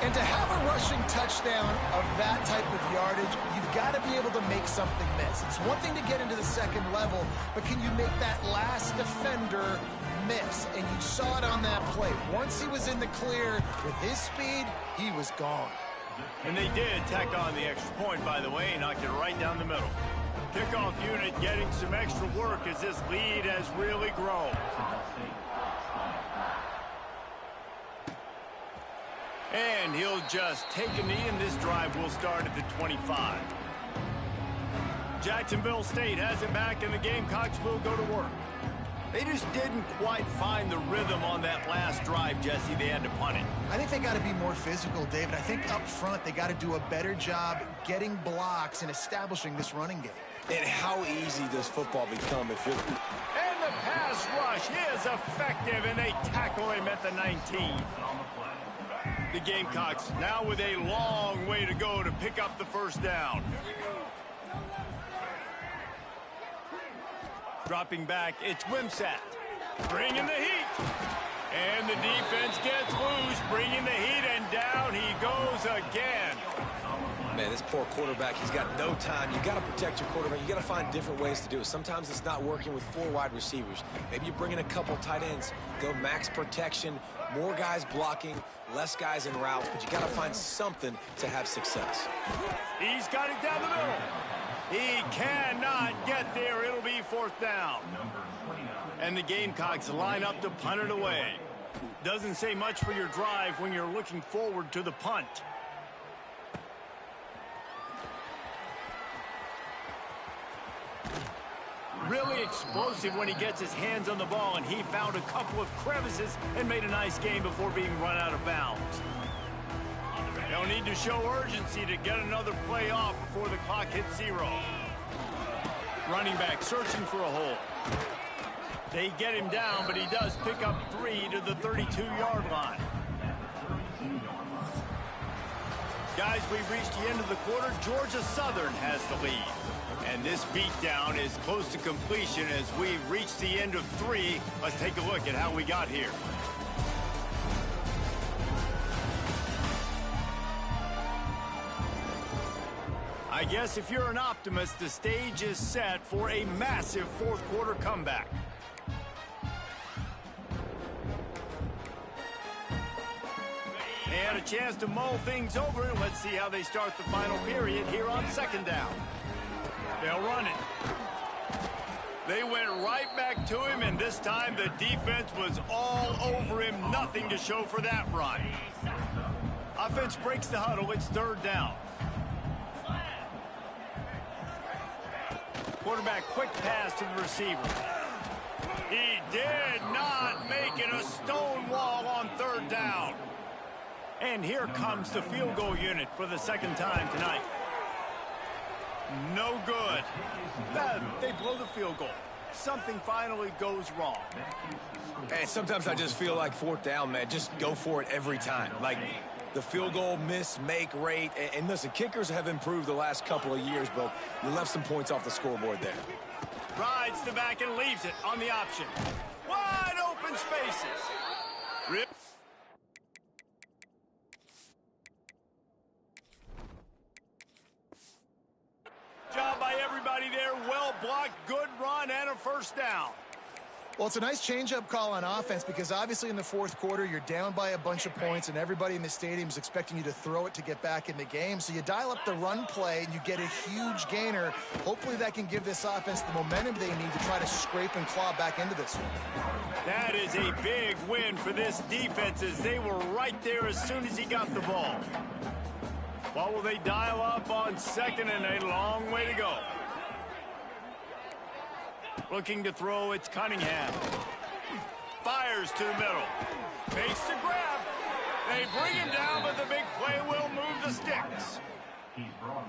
Speaker 2: And to have a rushing touchdown of that type of yardage, you've got to be able to make something miss. It's one thing to get into the second level, but can you make that last defender miss? And you saw it on that play. Once he was in the clear with his speed, he was gone.
Speaker 1: And they did tack on the extra point, by the way, knocked it right down the middle. Kickoff unit getting some extra work as this lead has really grown. And he'll just take a knee, and this drive will start at the 25. Jacksonville State has it back, and the Gamecocks will go to work. They just didn't quite find the rhythm on that last drive, Jesse. They had to punt it.
Speaker 2: I think they got to be more physical, David. I think up front they got to do a better job getting blocks and establishing this running game.
Speaker 3: And how easy does football become if you're...
Speaker 1: And the pass rush is effective, and they tackle him at the 19. The Gamecocks now with a long way to go to pick up the first down. Dropping back, it's Ncaa. Bringing the heat. And the defense gets loose, bringing the heat, and down he goes again.
Speaker 4: Man, this poor quarterback, he's got no time. You got to protect your quarterback. You got to find different ways to do it. Sometimes it's not working with 4 wide receivers. Maybe you bring in a couple tight ends, go max protection, more guys blocking, less guys in routes, but you got to find something to have success.
Speaker 1: He's got it down the middle. He cannot get there. It'll be fourth down. And the Gamecocks line up to punt it away. Doesn't say much for your drive when you're looking forward to the punt. Really explosive when he gets his hands on the ball, and he found a couple of crevices and made a nice game before being run out of bounds. They'll need to show urgency to get another play off before the clock hits 0. Running back searching for a hole. They get him down, but he does pick up 3 to the 32-yard line. Guys, we've reached the end of the quarter. Georgia Southern has the lead. And this beatdown is close to completion as we've reached the end of 3. Let's take a look at how we got here. I guess if you're an optimist, the stage is set for a massive fourth quarter comeback. They had a chance to mull things over, and let's see how they start the final period here on second down. They'll run it. They went right back to him, and this time the defense was all over him. Nothing to show for that run. Offense breaks the huddle. It's third down. Quarterback quick pass to the receiver. He did not make it a stone wall on third down. And here comes the field goal unit for the second time tonight. No good. They blow the field goal. Something finally goes wrong.
Speaker 3: And sometimes I just feel like fourth down, man, just go for it every time. Like the field goal miss-make rate. And listen, kickers have improved the last couple of years, but you left some points off the scoreboard there.
Speaker 1: Rides the back and leaves it on the option. Wide open spaces. Rip. Job by everybody there. Well blocked, good run, and a first down.
Speaker 2: Well, it's a nice change-up call on offense because obviously in the fourth quarter, you're down by a bunch of points and everybody in the stadium is expecting you to throw it to get back in the game. So you dial up the run play and you get a huge gainer. Hopefully that can give this offense the momentum they need to try to scrape and claw back into this one.
Speaker 1: That is a big win for this defense as they were right there as soon as he got the ball. What will they dial up on second, and a long way to go. Looking to throw, it's Cunningham. Fires to the middle. Makes the grab. They bring him down, but the big play will move the sticks.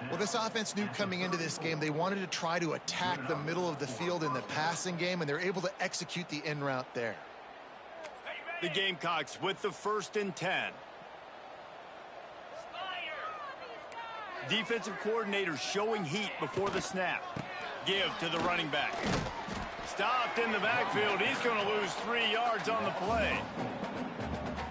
Speaker 2: Well, this offense knew coming into this game they wanted to try to attack the middle of the field in the passing game, and they're able to execute the in route there.
Speaker 1: The Gamecocks with the 1st and 10. Defensive coordinator showing heat before the snap. Give to the running back. Stopped in the backfield. He's going to lose 3 yards on the play.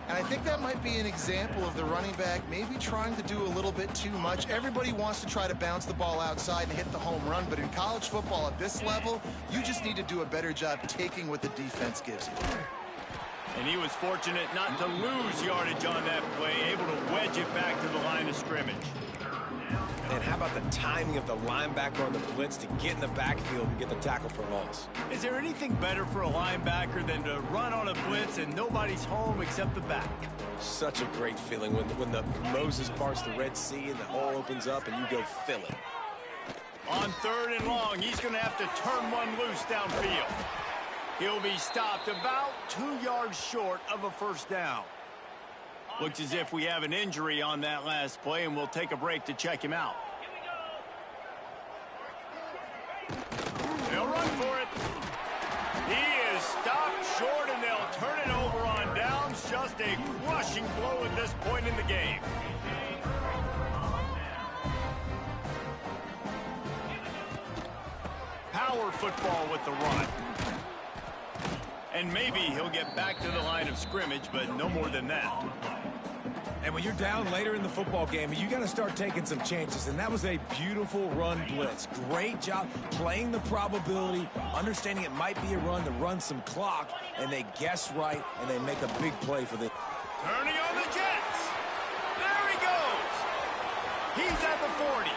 Speaker 2: And I think that might be an example of the running back maybe trying to do a little bit too much. Everybody wants to try to bounce the ball outside and hit the home run, but in college football at this level, you just need to do a better job taking what the defense gives you.
Speaker 1: And he was fortunate not to lose yardage on that play, able to wedge it back to the line of scrimmage.
Speaker 3: And how about the timing of the linebacker on the blitz to get in the backfield and get the tackle for loss?
Speaker 1: Is there anything better for a linebacker than to run on a blitz and nobody's home except the back?
Speaker 3: Such a great feeling when the Moses parts the Red Sea and the hole opens up and you go fill it.
Speaker 1: On 3rd and long, he's going to have to turn one loose downfield. He'll be stopped about 2 yards short of a 1st down. Looks as if we have an injury on that last play, and we'll take a break to check him out. They'll run for it. He is stopped short, and they'll turn it over on downs. Just a crushing blow at this point in the game. Power football with the run. And maybe he'll get back to the line of scrimmage, but no more than that.
Speaker 3: And when you're down later in the football game, you got to start taking some chances. And that was a beautiful run blitz. Great job playing the probability, understanding it might be a run to run some clock, and they guess right, and they make a big play for the...
Speaker 1: Turning on the Jets. There he goes. He's at the 40.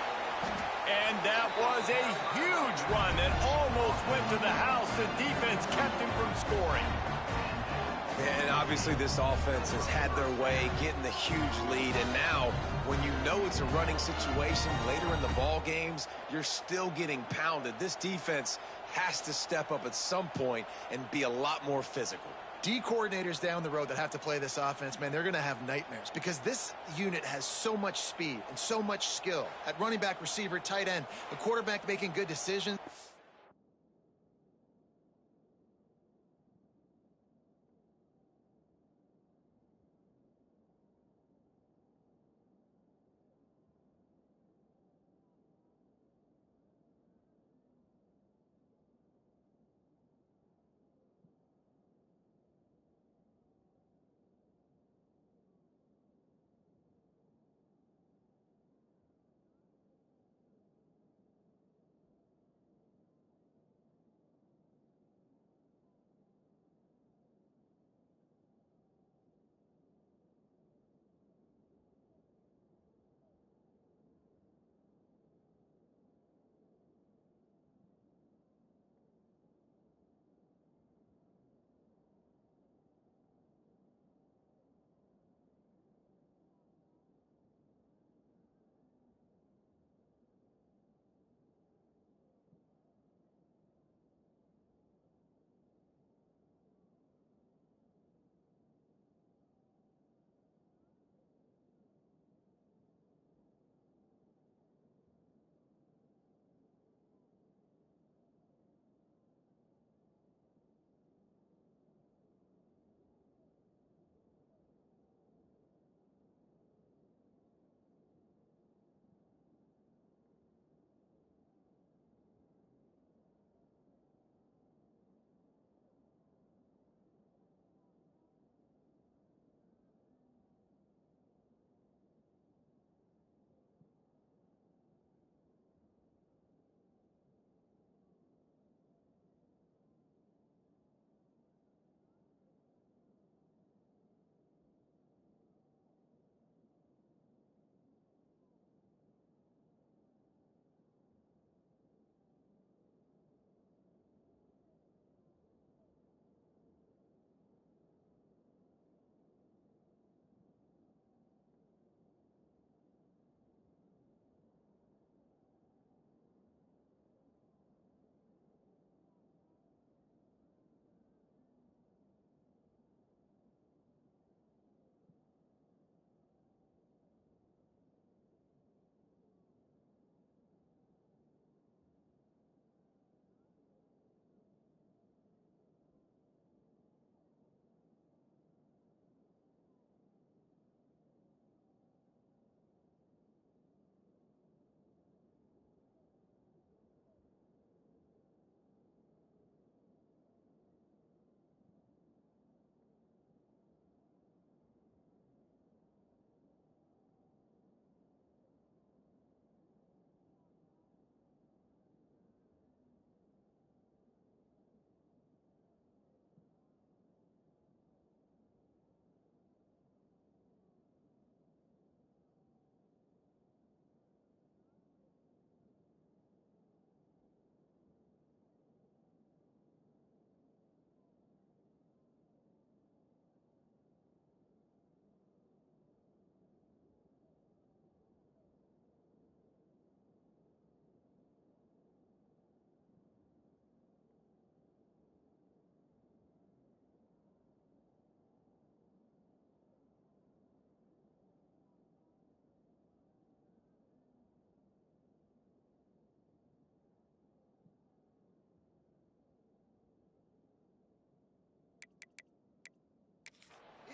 Speaker 1: And that was a huge run that almost went to the house. The defense kept him from scoring.
Speaker 3: And obviously this offense has had their way, getting the huge lead. And now, when you know it's a running situation later in the ball games, you're still getting pounded. This defense has to step up at some point and be a lot more physical.
Speaker 2: D coordinators down the road that have to play this offense, man, they're going to have nightmares because this unit has so much speed and so much skill at running back, receiver, tight end, the quarterback making good decisions.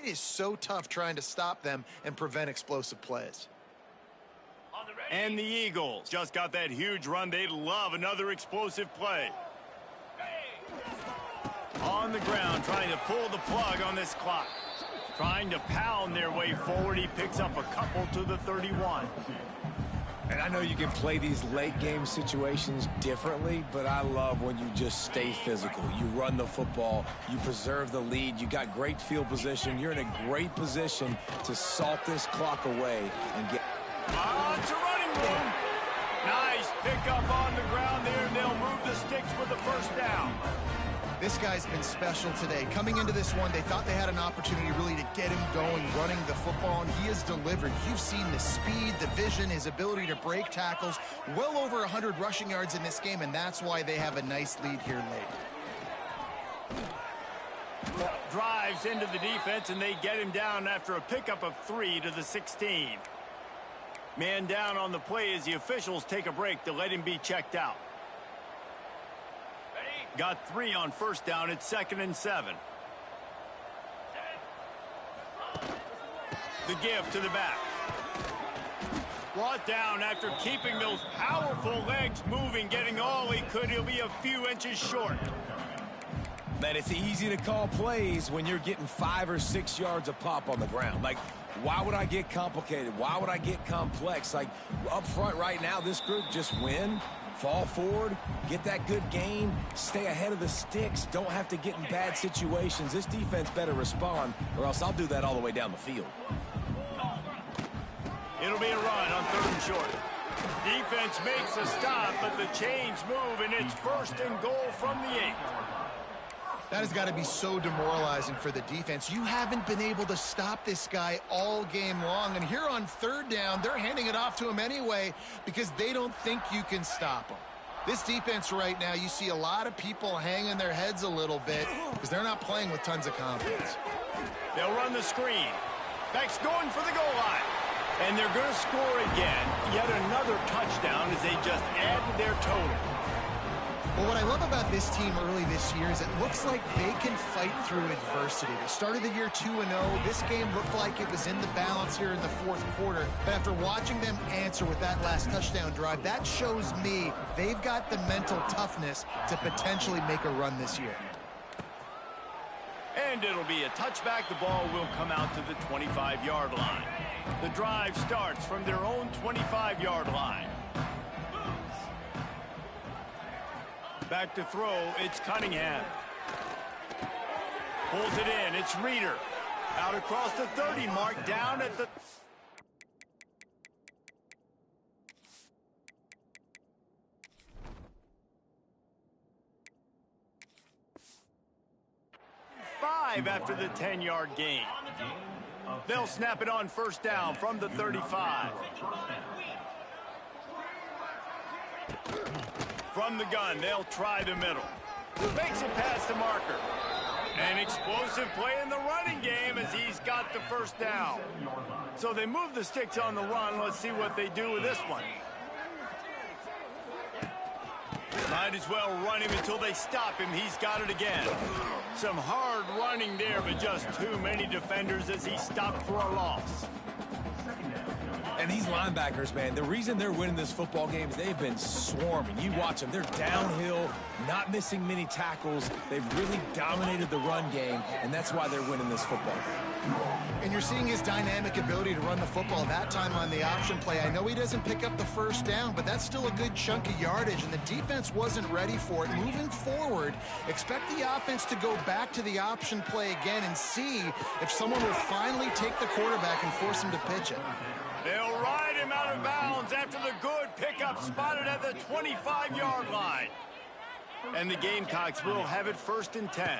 Speaker 2: It is so tough trying to stop them and prevent explosive plays.
Speaker 1: And the Eagles just got that huge run. They love another explosive play. On the ground, trying to pull the plug on this clock. Trying to pound their way forward. He picks up a couple to the 31.
Speaker 3: And I know you can play these late game situations differently, but I love when you just stay physical. You run the football, you preserve the lead, you got great field position, you're in a great position to salt this clock away and get...
Speaker 1: It's a running room. Nice pickup on the ground there, and they'll move the sticks with the first down.
Speaker 2: This guy's been special today. Coming into this one, they thought they had an opportunity really to get him going, running the football, and he has delivered. You've seen the speed, the vision, his ability to break tackles. Well over 100 rushing yards in this game, and that's why they have a nice lead here late.
Speaker 1: Drives into the defense, and they get him down after a pickup of 3 to the 16. Man down on the play as the officials take a break to let him be checked out. Got 3 on first down. It's 2nd and 7. The give to the back. Brought down after keeping those powerful legs moving, getting all he could. He'll be a few inches short.
Speaker 3: Man, it's easy to call plays when you're getting 5 or 6 yards a pop on the ground. Like, why would I get complicated? Why would I get complex? Like, up front right now, this group just win, fall forward, get that good gain, stay ahead of the sticks, don't have to get in bad situations. This defense better respond, or else I'll do that all the way down the field.
Speaker 1: It'll be a run on 3rd and short. Defense makes a stop, but the chains move, and it's 1st and goal from the 8.
Speaker 2: That has got to be so demoralizing for the defense. You haven't been able to stop this guy all game long. And here on 3rd down, they're handing it off to him anyway because they don't think you can stop him. This defense right now, you see a lot of people hanging their heads a little bit because they're not playing with tons of confidence.
Speaker 1: They'll run the screen. Beck's going for the goal line. And they're going to score again. Yet another touchdown as they just add to their total.
Speaker 2: Well, what I love about this team early this year is it looks like they can fight through adversity. They started the year 2-0. This game looked like it was in the balance here in the 4th quarter. But after watching them answer with that last touchdown drive, that shows me they've got the mental toughness to potentially make a run this year.
Speaker 1: And it'll be a touchback. The ball will come out to the 25-yard line. The drive starts from their own 25-yard line. Back to throw, it's Cunningham. Pulls it in, it's Reeder. Out across the 30 mark, down at the... after the 10-yard gain. They'll snap it on 1st down from the 35. From the gun, they'll try the middle. Makes it past the marker. An explosive play in the running game as he's got the 1st down. So they move the sticks on the run. Let's see what they do with this one. Might as well run him until they stop him. He's got it again. Some hard running there, but just too many defenders as he stopped for a loss.
Speaker 3: And these linebackers, man, the reason they're winning this football game is they've been swarming. You watch them. They're downhill, not missing many tackles. They've really dominated the run game, and that's why they're winning this football game.
Speaker 2: And you're seeing his dynamic ability to run the football, that time on the option play. I know he doesn't pick up the 1st down, but that's still a good chunk of yardage, and the defense wasn't ready for it. Moving forward, expect the offense to go back to the option play again and see if someone will finally take the quarterback and force him to pitch it.
Speaker 1: They'll ride him out of bounds after the good pickup spotted at the 25-yard line. And the Gamecocks will have it 1st and 10.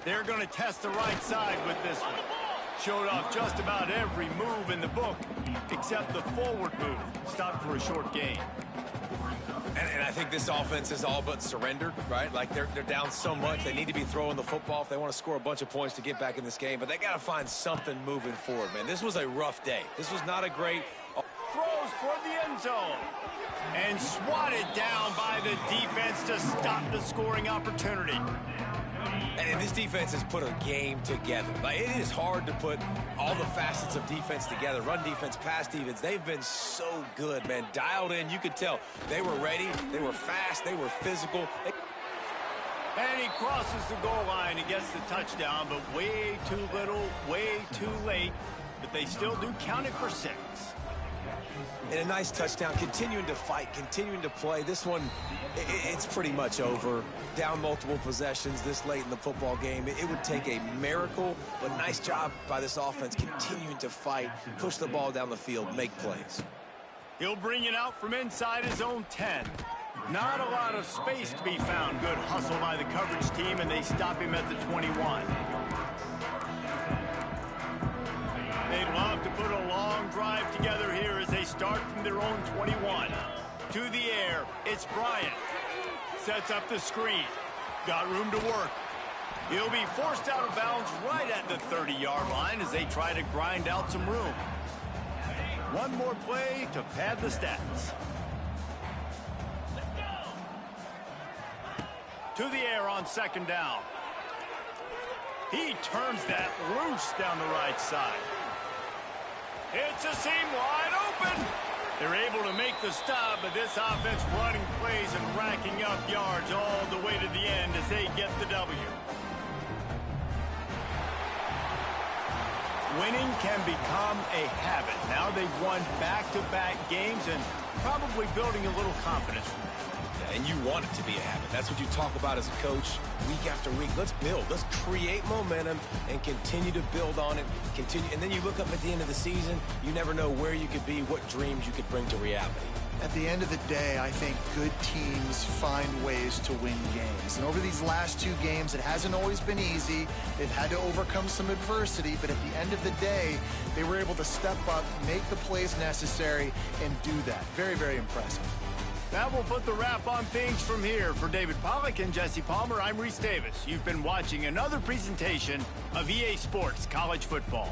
Speaker 1: They're going to test the right side with this one. Showed off just about every move in the book, except the forward move. Stopped for a short gain.
Speaker 3: And I think this offense is all but surrendered, right? Like, they're down so much. They need to be throwing the football if they want to score a bunch of points to get back in this game. But they got to find something moving forward, man. This was a rough day. This was not a great...
Speaker 1: Throws for the end zone. And swatted down by the defense to stop the scoring opportunity.
Speaker 3: And this defense has put a game together. Like, it is hard to put all the facets of defense together. Run defense, pass defense. They've been so good, man. Dialed in. You could tell they were ready. They were fast. They were physical.
Speaker 1: And he crosses the goal line and gets the touchdown, but way too little, way too late. But they still do count it for 6.
Speaker 3: And a nice touchdown, continuing to fight, continuing to play. This one, it's pretty much over. Down multiple possessions this late in the football game. It would take a miracle, but nice job by this offense continuing to fight, push the ball down the field, make plays.
Speaker 1: He'll bring it out from inside his own 10. Not a lot of space to be found. Good hustle by the coverage team, and they stop him at the 21. They'd love to put a long drive together here as they start from their own 21. To the air, it's Bryant. Sets up the screen. Got room to work. He'll be forced out of bounds right at the 30-yard line as they try to grind out some room. One more play to pad the stats. To the air on 2nd down. He turns that loose down the right side. It's a seam wide open. They're able to make the stop, but this offense running plays and racking up yards all the way to the end as they get the W. Winning can become a habit. Now they've won back-to-back games and probably building a little confidence.
Speaker 3: And you want it to be a habit. That's what you talk about as a coach week after week. Let's build. Let's create momentum and continue to build on it. Continue, and then you look up at the end of the season, you never know where you could be, what dreams you could bring to reality.
Speaker 2: At the end of the day, I think good teams find ways to win games. And over these last 2 games, it hasn't always been easy. They've had to overcome some adversity, but at the end of the day, they were able to step up, make the plays necessary, and do that. Very, very impressive.
Speaker 1: That will put the wrap on things from here. For David Pollack and Jesse Palmer, I'm Reese Davis. You've been watching another presentation of EA Sports College Football.